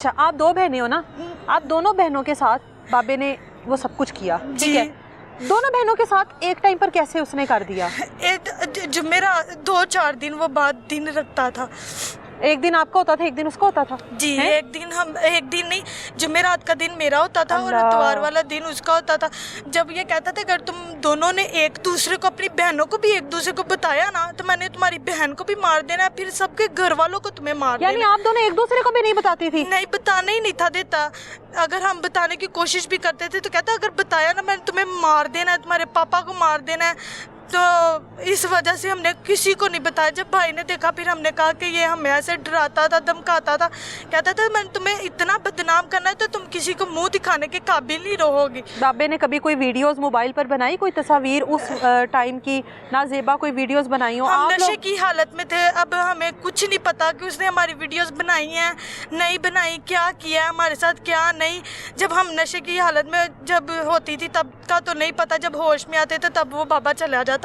अच्छा, आप दो बहनें हो ना, आप दोनों बहनों के साथ बाबे ने वो सब कुछ किया, ठीक है? दोनों बहनों के साथ एक टाइम पर कैसे उसने कर दिया? जो मेरा 2-4 दिन वो बाद दिन रखता था। एक दिन आपका होता था, एक दिन उसका होता था जी है? एक दिन नहीं, जुमेरात का दिन मेरा होता था और अल्लाह। इतवार वाला दिन उसका होता था। जब ये कहता था अगर तुम दोनों ने एक दूसरे को, अपनी बहनों को भी एक दूसरे को बताया ना तो मैंने तुम्हारी बहन को भी मार देना है, फिर सबके घर वालों को तुम्हें मार यानी देना। आप दोनों एक दूसरे को भी नहीं बताती थी? नहीं, बताने ही नहीं था देता। अगर हम बताने की कोशिश भी करते थे तो कहता अगर बताया ना मैंने तुम्हें मार देना है, तुम्हारे पापा को मार देना है। तो इस वजह से हमने किसी को नहीं बताया। जब भाई ने देखा फिर हमने कहा कि ये हमें ऐसे डराता था, धमकाता था, कहता था मैंने तुम्हें इतना बदनाम करना है तो तुम किसी को मुंह दिखाने के काबिल नहीं रहोगी। बाबे ने कभी कोई वीडियोस मोबाइल पर बनाई, कोई तस्वीर उस टाइम की नाजेबा कोई वीडियोस बनाई हो? हम आप नशे लोग की हालत में थे, अब हमें कुछ नहीं पता कि उसने हमारी वीडियोस बनाई हैं नहीं बनाई, क्या किया है हमारे साथ क्या नहीं। जब हम नशे की हालत में जब होती थी तब का तो नहीं पता, जब होश में आते थे तब वो बाबा चला जाता